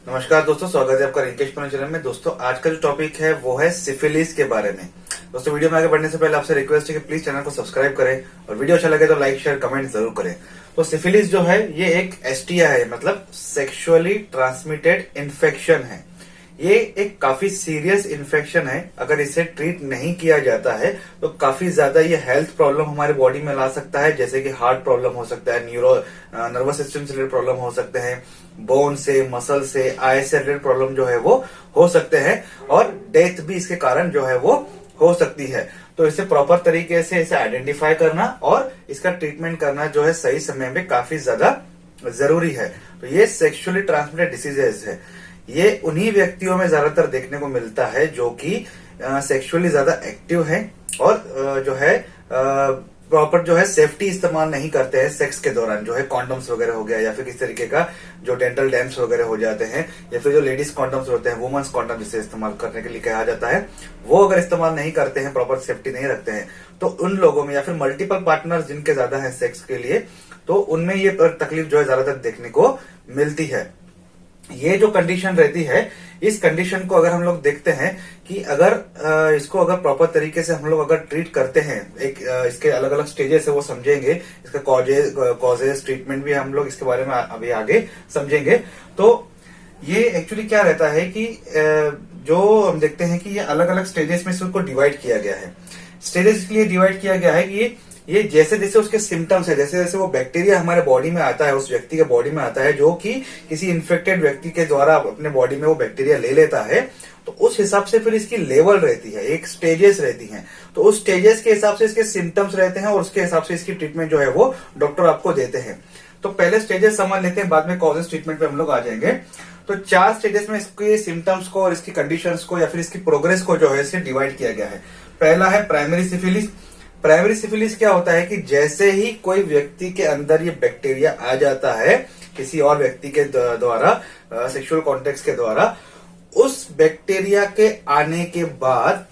नमस्कार दोस्तों, स्वागत है आपका रिंकेश पवन चैनल में। दोस्तों आज का जो टॉपिक है वो है सिफिलिस के बारे में। दोस्तों वीडियो में आगे बढ़ने से पहले आपसे रिक्वेस्ट है कि प्लीज चैनल को सब्सक्राइब करें और वीडियो अच्छा लगे तो लाइक शेयर कमेंट जरूर करें। तो सिफिलिस जो है ये एक एसटीआई है, मतलब सेक्सुअली ट्रांसमिटेड इन्फेक्शन है। ये एक काफी सीरियस इन्फेक्शन है। अगर इसे ट्रीट नहीं किया जाता है तो काफी ज्यादा ये हेल्थ प्रॉब्लम हमारे बॉडी में ला सकता है, जैसे कि हार्ट प्रॉब्लम हो सकता है, नर्वस सिस्टम से रिलेटेड प्रॉब्लम हो सकते हैं, बोन से, मसल से, आई से रिलेटेड प्रॉब्लम जो है वो हो सकते हैं, और डेथ भी इसके कारण जो है वो हो सकती है। तो इसे प्रॉपर तरीके से इसे आइडेंटिफाई करना और इसका ट्रीटमेंट करना जो है सही समय में काफी ज्यादा जरूरी है। तो ये सेक्सुअली ट्रांसमिटेड डिसीजेज है। ये उन्हीं व्यक्तियों में ज्यादातर देखने को मिलता है जो कि सेक्सुअली ज्यादा एक्टिव हैं और जो है प्रॉपर जो है सेफ्टी इस्तेमाल नहीं करते हैं सेक्स के दौरान, जो है कॉन्डम्स वगैरह हो गया या फिर किसी तरीके का जो डेंटल डैम्स वगैरह हो जाते हैं, या फिर जो लेडीज कॉन्डम्स होते हैं, वुमेन्स कॉन्डम जिसे इस्तेमाल करने के लिए कहा जाता है, वो अगर इस्तेमाल नहीं करते हैं, प्रॉपर सेफ्टी नहीं रखते हैं, तो उन लोगों में, या फिर मल्टीपल पार्टनर जिनके ज्यादा है सेक्स के लिए, तो उनमें ये तकलीफ जो है ज्यादातर देखने को मिलती है। ये जो कंडीशन रहती है, इस कंडीशन को अगर हम लोग देखते हैं कि अगर इसको अगर प्रॉपर तरीके से हम लोग अगर ट्रीट करते हैं, इसके अलग अलग स्टेजेस है वो समझेंगे, इसका कॉजेज ट्रीटमेंट भी हम लोग इसके बारे में अभी आगे समझेंगे। तो ये एक्चुअली क्या रहता है कि जो हम देखते हैं कि ये अलग अलग स्टेजेस में इसको डिवाइड किया गया है। स्टेजेस इसलिए डिवाइड किया गया है कि ये जैसे जैसे उसके सिम्टम्स है, जैसे जैसे वो बैक्टीरिया हमारे बॉडी में आता है, उस व्यक्ति के बॉडी में आता है जो कि किसी इन्फेक्टेड व्यक्ति के द्वारा अपने बॉडी में वो बैक्टीरिया ले लेता है, तो उस हिसाब से फिर इसकी लेवल रहती है, एक स्टेजेस रहती हैं। तो उस स्टेजेस के हिसाब से इसके सिम्टम्स रहते हैं और उसके हिसाब से इसकी ट्रीटमेंट जो है वो डॉक्टर आपको देते हैं। तो पहले स्टेजेस समझ लेते हैं, बाद में कॉजेस ट्रीटमेंट पे हम लोग आ जाएंगे। तो 4 स्टेजेस में इसके सिम्टम्स को और इसकी कंडीशंस को या फिर इसकी प्रोग्रेस को जो है इसे डिवाइड किया गया है। पहला है प्राइमरी सिफिलिस। प्राइमरी सिफिलिस क्या होता है कि जैसे ही कोई व्यक्ति के अंदर ये बैक्टीरिया आ जाता है किसी और व्यक्ति के द्वारा, सेक्सुअल कॉन्टेक्ट के द्वारा, उस बैक्टीरिया के आने के बाद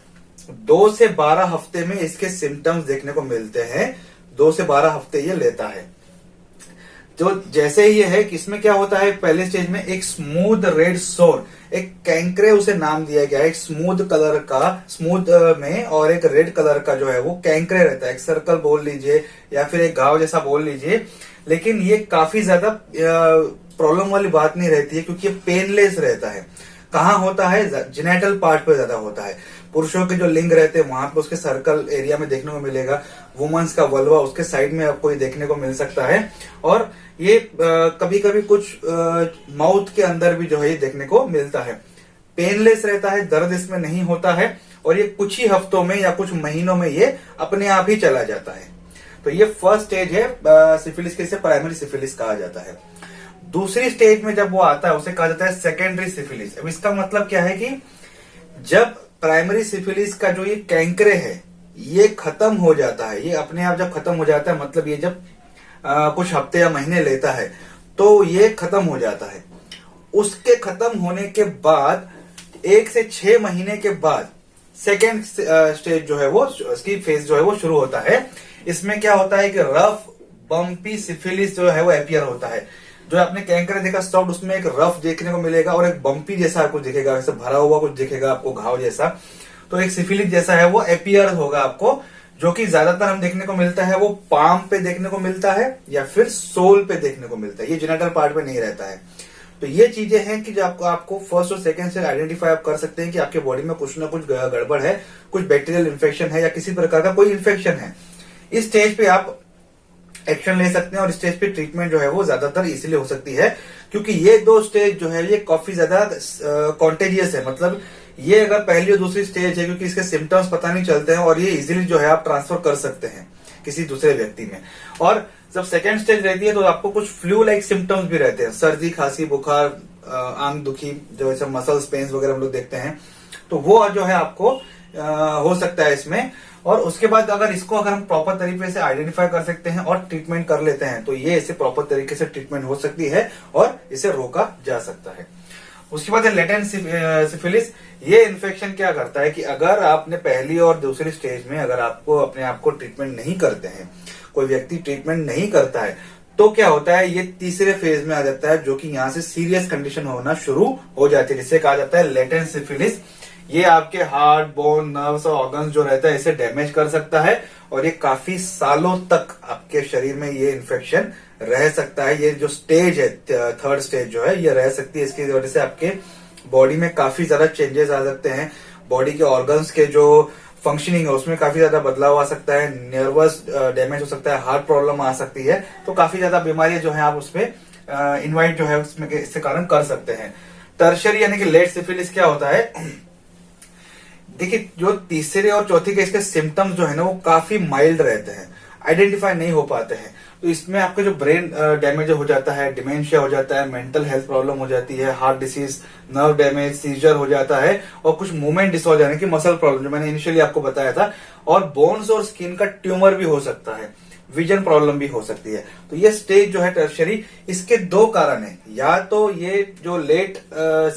2 से 12 हफ्ते में इसके सिम्टम्स देखने को मिलते हैं। 2 से 12 हफ्ते ये लेता है। जो जैसे ही ये है कि इसमें क्या होता है, पहले स्टेज में एक स्मूथ रेड सोर, एक कैंकरे उसे नाम दिया गया है, एक स्मूथ कलर का, स्मूथ में, और एक रेड कलर का जो है वो कैंकरे रहता है। एक सर्कल बोल लीजिए या फिर एक घाव जैसा बोल लीजिए, लेकिन ये काफी ज्यादा प्रॉब्लम वाली बात नहीं रहती है क्योंकि ये पेनलेस रहता है। कहाँ होता है? जेनिटल पार्ट पे ज्यादा होता है। पुरुषों के जो लिंग रहते हैं वहां पे उसके सर्कल एरिया में देखने को मिलेगा। वुमेन्स का वल्वा उसके साइड में आपको ये देखने को मिल सकता है। और ये कभी कभी कुछ माउथ के अंदर भी जो है ये देखने को मिलता है। पेनलेस रहता है, दर्द इसमें नहीं होता है, और ये कुछ ही हफ्तों में या कुछ महीनों में ये अपने आप ही चला जाता है। तो ये फर्स्ट स्टेज है सिफिलिस के, इसे प्राइमरी सिफिलिस कहा जाता है। दूसरी स्टेज में जब वो आता है उसे कहा जाता है सेकेंडरी सिफिलिस। अब इसका मतलब क्या है कि जब प्राइमरी सिफिलिस का जो ये कैंकरे है ये खत्म हो जाता है, ये अपने आप जब खत्म हो जाता है, मतलब ये जब कुछ हफ्ते या महीने लेता है तो ये खत्म हो जाता है। उसके खत्म होने के बाद 1 से 6 महीने के बाद सेकेंड स्टेज जो है वो, इसकी फेज जो है वो शुरू होता है। इसमें क्या होता है कि रफ बम्पी सिफिलिस जो है वो अपीयर होता है। जो आपने कैंकर देखा स्टॉप्ड, उसमें एक रफ देखने को मिलेगा और एक बम्पी जैसा कुछ दिखेगा, वैसे भरा हुआ कुछ दिखेगा आपको, घाव जैसा। तो एक सिफिलिस जैसा है वो अपीयर होगा आपको, जो कि ज्यादातर हम देखने को मिलता है वो पाम पे देखने को मिलता है या फिर सोल पे देखने को मिलता है। ये जेनिटल पार्ट पे नहीं रहता है। तो ये चीजें हैं कि जो आपको फर्स्ट और सेकंड से आइडेंटिफाई आप कर सकते हैं कि आपके बॉडी में कुछ ना कुछ गड़बड़ है, कुछ बैक्टीरियल इन्फेक्शन है या किसी प्रकार का कोई इन्फेक्शन है। इस स्टेज पे आप एक्शन ले सकते हैं और स्टेज पे ट्रीटमेंट जो है वो ज्यादातर इसीलिए हो सकती है क्योंकि ये 2 स्टेज जो है ये काफी ज्यादा कॉन्टेजियस है। मतलब ये अगर पहली और दूसरी स्टेज है क्योंकि इसके सिम्टम्स पता नहीं चलते हैं और ये इजीली जो है आप ट्रांसफर कर सकते हैं किसी दूसरे व्यक्ति में। और जब सेकेंड स्टेज रहती है तो आपको कुछ फ्लू लाइक सिम्टम्स भी रहते हैं, सर्दी, खांसी, बुखार, आंख दुखी, जो ऐसे मसल्स पेन्स वगैरह हम लोग देखते हैं, तो वो जो है आपको हो सकता है इसमें। और उसके बाद अगर हम प्रॉपर तरीके से आइडेंटिफाई कर सकते हैं और ट्रीटमेंट कर लेते हैं तो ये इसे प्रॉपर तरीके से ट्रीटमेंट हो सकती है और इसे रोका जा सकता है। उसके बाद लेटेंट सिफिलिस। ये इन्फेक्शन क्या करता है कि अगर आपने पहली और दूसरी स्टेज में अगर आपको अपने आप को ट्रीटमेंट नहीं करते हैं, कोई व्यक्ति ट्रीटमेंट नहीं करता है, तो क्या होता है, ये तीसरे फेज में आ जाता है, जो कि यहाँ से सीरियस कंडीशन होना शुरू हो जाती है, जिसे कहा जाता है लेटेंट सिफिलिस। ये आपके हार्ट, बोन, नर्व्स और ऑर्गन्स जो रहता है इसे डैमेज कर सकता है, और ये काफी सालों तक आपके शरीर में ये इन्फेक्शन रह सकता है। ये जो स्टेज है, थर्ड स्टेज जो है, ये रह सकती है। इसकी वजह से आपके बॉडी में काफी ज्यादा चेंजेस आ सकते हैं। बॉडी के ऑर्गन्स के जो फंक्शनिंग है उसमें काफी ज्यादा बदलाव आ सकता है, नर्वस डैमेज हो सकता है, हार्ट प्रॉब्लम आ सकती है। तो काफी ज्यादा बीमारियां जो है आप उसमें इन्वाइट जो है उसमें इसके कारण कर सकते हैं। टर्शरी यानी कि लेट सिफिलिस क्या होता है, देखिए जो तीसरे और चौथी के इसके सिम्टम्स जो है ना वो काफी माइल्ड रहते हैं, आइडेंटिफाई नहीं हो पाते हैं। तो इसमें आपका जो ब्रेन डैमेज हो जाता है, डिमेंशिया हो जाता है, मेंटल हेल्थ प्रॉब्लम हो जाती है, heart disease, nerve damage, seizure हो जाता है, और कुछ मूवमेंट डिसऑर्डर यानी कि मसल प्रॉब्लम जो मैंने इनिशियली आपको बताया था, और बोन्स और स्किन का ट्यूमर भी हो सकता है, विजन प्रॉब्लम भी हो सकती है। तो ये स्टेज जो है टर्शरी, इसके दो कारण है। या तो ये जो लेट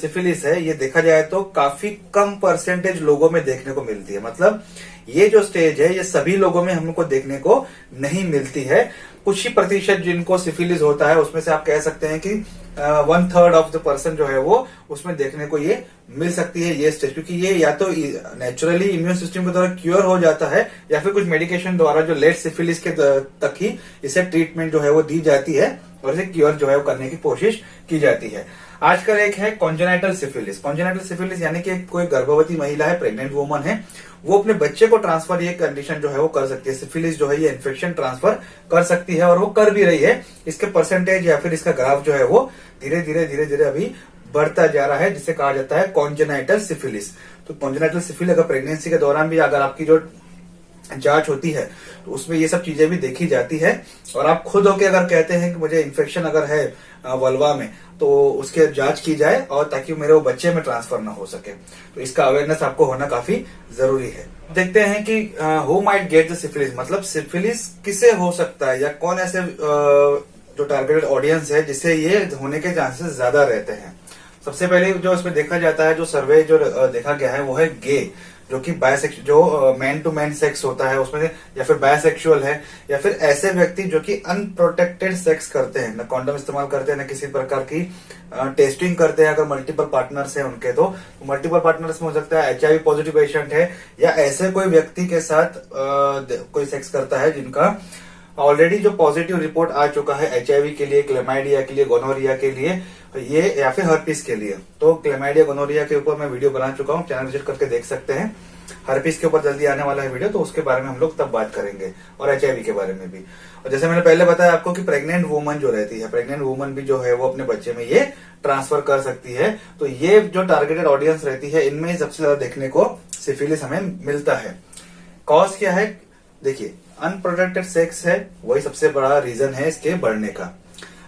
सिफिलिस है ये देखा जाए तो काफी कम परसेंटेज लोगों में देखने को मिलती है, मतलब ये जो स्टेज है ये सभी लोगों में हमको देखने को नहीं मिलती है। कुछ ही प्रतिशत जिनको सिफिलिस होता है उसमें से आप कह सकते हैं कि 1/3 ऑफ द पर्सन जो है वो उसमें देखने को ये मिल सकती है ये स्टेज, क्योंकि ये या तो नेचुरली इम्यून सिस्टम के द्वारा क्योर हो जाता है, या फिर कुछ मेडिकेशन द्वारा जो लेट सिफिलिस के तक ही इसे ट्रीटमेंट जो है वो दी जाती है, और इसे क्योर जो है वो करने की कोशिश की जाती है। आजकल एक है कॉन्जेनाइटल सिफिलिस। कॉन्जेनाइटल सिफिलिस यानी कि कोई गर्भवती महिला है, प्रेग्नेंट वुमन है, वो अपने बच्चे को ट्रांसफर ये कंडीशन जो है वो कर सकती है। सिफिलिस जो है ये इन्फेक्शन ट्रांसफर कर सकती है, और वो कर भी रही है। इसके परसेंटेज या फिर इसका ग्राफ जो है वो धीरे धीरे अभी बढ़ता जा रहा है, जिसे कहा जाता है कॉन्जेनाइटल सिफिलिस। तो कॉन्जेनाइटल सिफिलिस अगर प्रेगनेंसी के दौरान भी अगर आपकी जो जांच होती है तो उसमें ये सब चीजें भी देखी जाती है, और आप खुद होके अगर कहते हैं कि मुझे इन्फेक्शन अगर है वल्वा में तो उसके जांच की जाए, और ताकि मेरे वो बच्चे में ट्रांसफर ना हो सके। तो इसका अवेयरनेस आपको होना काफी जरूरी है। देखते हैं कि who might get the syphilis, मतलब सिफिलिस किसे हो सकता है, या कौन ऐसे जो टारगेटेड ऑडियंस है जिसे ये होने के चांसेस ज्यादा रहते हैं। सबसे पहले जो इसमें देखा जाता है, जो सर्वे जो देखा गया है वो है गे, जो कि बायसेक्सुअल, जो मैन टू मैन सेक्स होता है उसमें, या फिर बायसेक्सुअल है, या फिर ऐसे व्यक्ति जो कि अनप्रोटेक्टेड सेक्स करते हैं, न कॉन्डम इस्तेमाल करते हैं, न किसी प्रकार की टेस्टिंग करते हैं। अगर मल्टीपल पार्टनर्स हैं उनके, तो मल्टीपल पार्टनर्स में हो सकता है HIV पॉजिटिव पेशेंट है, या ऐसे कोई व्यक्ति के साथ कोई सेक्स करता है जिनका ऑलरेडी जो पॉजिटिव रिपोर्ट आ चुका है HIV के लिए, क्लेमाइडिया के लिए, गोनोरिया के लिए, ये या फिर हर्पीस के लिए। तो क्लेमाइडिया, गोनोरिया के ऊपर मैं वीडियो बना चुका हूँ, चैनल विजिट करके देख सकते हैं। हर्पीस के ऊपर जल्दी आने वाला है वीडियो, तो उसके बारे में हम लोग तब बात करेंगे, और HIV के बारे में भी। और जैसे मैंने पहले बताया आपको कि प्रेग्नेंट वुमन जो रहती है, प्रेग्नेंट वुमन भी जो है वो अपने बच्चे में ये ट्रांसफर कर सकती है। तो ये जो टारगेटेड ऑडियंस रहती है इनमें सबसे ज्यादा देखने को सिफिलिस हमें मिलता है। कॉज क्या है, देखिए अनप्रोटेक्टेड सेक्स है, वही सबसे बड़ा रीजन है इसके बढ़ने का।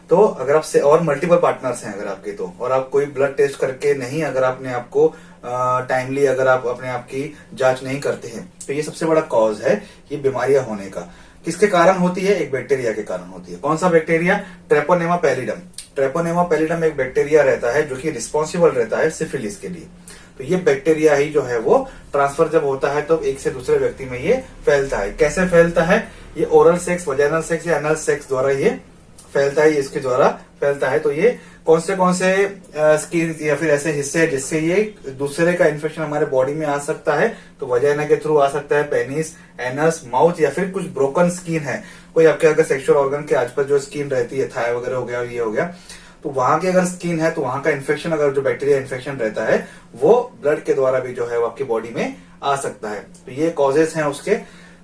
तो अगर आप और मल्टीपल पार्टनर्स हैं अगर आपके, तो और आप कोई ब्लड टेस्ट करके नहीं, अगर आपने आपको टाइमली अगर आप अपने आप की जांच नहीं करते हैं, तो ये सबसे बड़ा कॉज है ये बीमारियां होने का। किसके कारण होती है, एक बैक्टीरिया के कारण होती है। कौन सा bacteria, Treponema pallidum. Treponema pallidum एक बैक्टीरिया रहता है जो कि रिस्पॉन्सिबल रहता है सिफिलिस के लिए। तो ये बैक्टीरिया ही जो है वो ट्रांसफर जब होता है तो एक से दूसरे व्यक्ति में ये फैलता है। कैसे फैलता है, ये ओरल सेक्स, वजाइनल सेक्स या एनल सेक्स द्वारा ये फैलता है, इसके द्वारा फैलता है। तो ये कौन से स्किन या फिर ऐसे हिस्से हैं जिससे ये दूसरे का इन्फेक्शन हमारे बॉडी में आ सकता है। तो वजाइना के थ्रू आ सकता है, पेनिस, एनस, माउथ, या फिर कुछ ब्रोकन स्किन है, कोई आपके अगर सेक्सुअल ऑर्गन के आसपास जो स्किन रहती है, थाई वगैरह हो गया, ये हो गया, तो वहां की अगर स्किन है तो वहां का इन्फेक्शन, अगर जो बैक्टीरिया इन्फेक्शन रहता है वो ब्लड के द्वारा भी जो है वो आपकी बॉडी में आ सकता है। तो ये कॉजेस हैं उसके।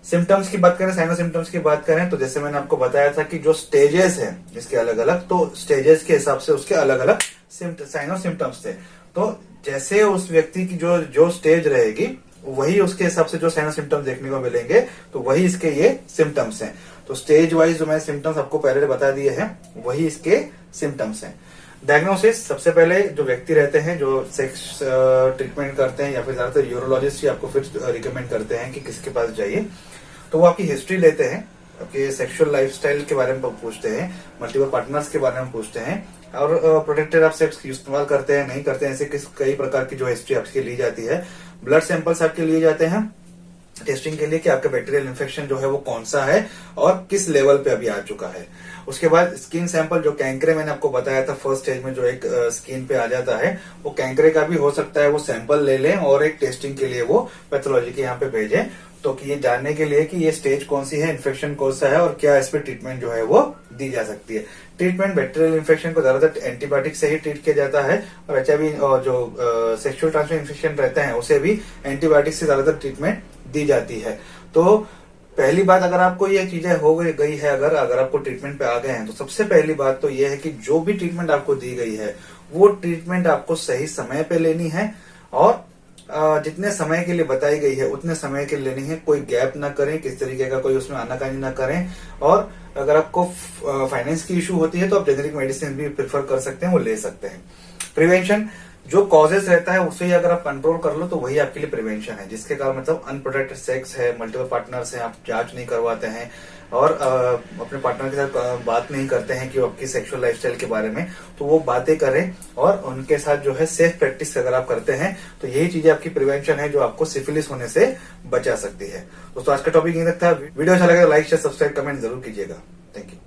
सिम्टम्स की बात करें, साइनो सिम्टम्स की बात करें, तो जैसे मैंने आपको बताया था कि जो स्टेजेस हैं इसके अलग अलग, तो स्टेजेस के हिसाब से उसके अलग अलग साइनो सिम्टम्स थे। तो जैसे उस व्यक्ति की जो स्टेज रहेगी वही उसके हिसाब से जो साइनो सिम्टम्स देखने को मिलेंगे, तो वही इसके ये सिम्टम्स हैं। तो स्टेज वाइज जो मैंने सिम्टम्स आपको पहले बता दिए हैं वही इसके सिम्टम्स हैं। डायग्नोसिस, सबसे पहले जो व्यक्ति रहते हैं जो सेक्स ट्रीटमेंट करते हैं, या फिर ज्यादातर यूरोलॉजिस्ट ही आपको फिर रिकमेंड करते हैं कि किसके पास जाइए, तो वो आपकी हिस्ट्री लेते हैं, आपके सेक्सुअल लाइफस्टाइल के बारे में पूछते हैं, मल्टीपल पार्टनर्स के बारे में पूछते हैं, और प्रोटेक्टेड आप सेक्स इस्तेमाल करते हैं नहीं करते हैं, ऐसे कई प्रकार की जो हिस्ट्री आपकी ली जाती है। ब्लड सैंपल्स आपके लिए जाते हैं टेस्टिंग के लिए कि आपका बैक्टीरियल इन्फेक्शन जो है वो कौन सा है और किस लेवल पे अभी आ चुका है। उसके बाद स्किन सैंपल, जो कैंकरे मैंने आपको बताया था फर्स्ट स्टेज में जो एक स्किन पे आ जाता है, वो कैंकरे का भी हो सकता है वो सैंपल ले लें और एक टेस्टिंग के लिए वो पैथोलॉजी के यहाँ पे भेजें, तो कि ये जानने के लिए कि ये स्टेज कौन सी है, इन्फेक्शन कौन सा है और क्या इस पे ट्रीटमेंट जो है वो दी जा सकती है। ट्रीटमेंट बैक्टीरियल इन्फेक्शन को ज्यादातर एंटीबायोटिक से ही ट्रीट किया जाता है, और एचआईवी और जो सेक्सुअल ट्रांसमिशन इन्फेक्शन रहते हैं उसे भी एंटीबायोटिक से ज्यादातर ट्रीटमेंट दी जाती है। तो पहली बात, अगर आपको ये चीजें हो गई है, अगर आपको ट्रीटमेंट पे आ गए हैं, तो सबसे पहली बात तो ये है कि जो भी ट्रीटमेंट आपको दी गई है वो ट्रीटमेंट आपको सही समय पे लेनी है, और जितने समय के लिए बताई गई है उतने समय के लिए लेनी है। कोई गैप ना करें, किस तरीके का कोई उसमें आनाकानी ना करें। और अगर आपको फाइनेंस की इशू होती है तो आप जेनेरिक मेडिसिन भी प्रेफर कर सकते हैं, वो ले सकते हैं। प्रिवेंशन, जो कॉजेस रहता है उसे ही अगर आप कंट्रोल कर लो तो वही आपके लिए प्रिवेंशन है, जिसके कारण मतलब अनप्रोटेक्टेड सेक्स है, मल्टीपल पार्टनर्स हैं, आप जांच नहीं करवाते हैं और अपने पार्टनर के साथ बात नहीं करते हैं कि वो आपकी सेक्सुअल लाइफस्टाइल के बारे में, तो वो बातें करें और उनके साथ जो है सेफ प्रैक्टिस अगर आप करते हैं तो यही चीजें आपकी प्रिवेंशन है जो आपको सिफिलिस होने से बचा सकती है। दोस्तों आज का टॉपिक यही तक था। वीडियो अच्छा लगे तो लाइक शेयर सब्सक्राइब कमेंट जरूर कीजिएगा। Thank you.